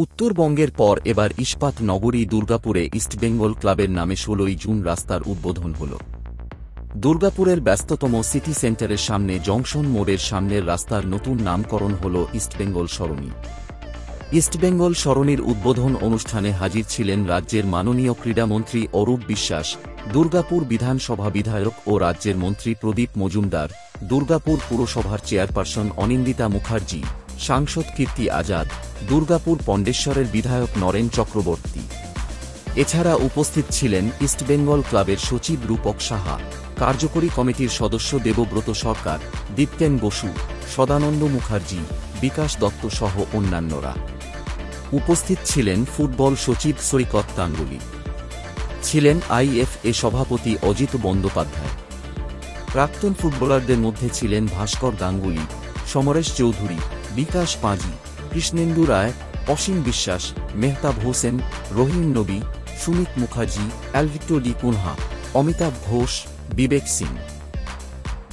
উত্তরবঙ্গের পর এবার ইস্পাত নগরী দুর্গাপুরে ইস্টবেঙ্গল ক্লাবের নামে ১৬ই জুন রাস্তার উদ্বোধন হল। দুর্গাপুরের ব্যস্ততম সিটি সেন্টারের সামনে জংশন মোড়ের সামনের রাস্তার নতুন নামকরণ হল ইস্টবেঙ্গল সরণি। ইস্টবেঙ্গল সরণির উদ্বোধন অনুষ্ঠানে হাজির ছিলেন রাজ্যের মাননীয় ক্রীড়ামন্ত্রী অরূপ বিশ্বাস, দুর্গাপুর বিধানসভা বিধায়ক ও রাজ্যের মন্ত্রী প্রদীপ মজুমদার, দুর্গাপুর পুরসভার চেয়ারপারসন অনিন্দিতা মুখার্জি, সাংসদ কীর্তি আজাদ, দুর্গাপুর পণ্ডেশ্বরের বিধায়ক নরেন চক্রবর্তী। এছাড়া উপস্থিত ছিলেন ইস্টবেঙ্গল ক্লাবের সচিব রূপক সাহা, কার্যকরী কমিটির সদস্য দেবব্রত সরকার, দীপ্তেন বসু, সদানন্দ মুখার্জি, বিকাশ দত্ত সহ অন্যান্যরা। উপস্থিত ছিলেন ফুটবল সচিব সৈকত গাঙ্গুলি, ছিলেন আইএফএ সভাপতি অজিত বন্দ্যোপাধ্যায়। প্রাক্তন ফুটবলারদের মধ্যে ছিলেন ভাস্কর গাঙ্গুলি, সমরেশ চৌধুরী, বিকাশ পাঁজি, কৃষ্ণেন্দু রায়, অসীম বিশ্বাস, মেহতাব হোসেন, রহিম নবী, সুমিত মুখার্জি, অ্যালভিটো ডি কুনহা, অমিতাভ ঘোষ, বিবেক সিং।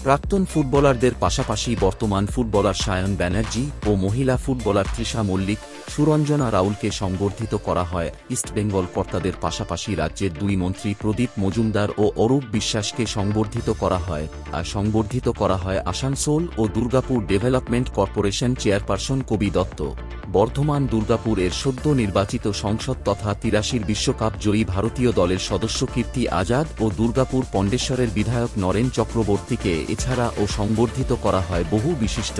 প্রাক্তন ফুটবলারদের পাশাপাশি বর্তমান ফুটবলার সায়ন ব্যানার্জি ও মহিলা ফুটবলার তৃষা মল্লিক, সুরঞ্জনা রাউলকে সংবর্ধিত করা হয়। ইস্টবেঙ্গল কর্তাদের পাশাপাশি রাজ্যের দুই মন্ত্রী প্রদীপ মজুমদার ও অরূপ বিশ্বাসকে সংবর্ধিত করা হয়। আসানসোল ও দুর্গাপুর ডেভেলপমেন্ট কর্পোরেশন চেয়ারপারসন কবি দত্ত, বর্ধমান দুর্গাপুর এর সদ্য নির্বাচিত সংসদ তথা ৮৩ বিশ্বকাপ জয়ী ভারতীয় দলের সদস্য কীর্তি আজাদ ও দুর্গাপুর পণ্ডেশ্বরের বিধায়ক নরেন চক্রবর্তীকে এছাড়াও সংবর্ধিত করা হয় বহু বিশিষ্ট।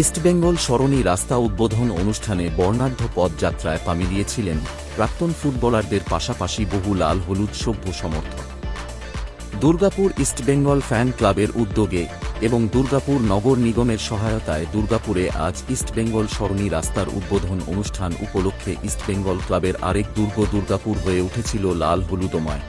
ইস্টবেঙ্গল সরণি রাস্তা উদ্বোধন অনুষ্ঠানে বর্ণাঢ্য পদযাত্রায় পা মিলিয়েছিলেন প্রাক্তন ফুটবলারদের পাশাপাশি বহু লাল হলুদ সভ্য সমর্থক। দুর্গাপুর ইস্টবেঙ্গল ফ্যান ক্লাবের উদ্যোগে এবং দুর্গাপুর নগর নিগমের সহায়তায় দুর্গাপুরে আজ ইস্টবেঙ্গল সরণি রাস্তার উদ্বোধন অনুষ্ঠান উপলক্ষে ইস্টবেঙ্গল ক্লাবের আরেক দুর্গ দুর্গাপুর হয়ে উঠেছিল লাল হলুদময়।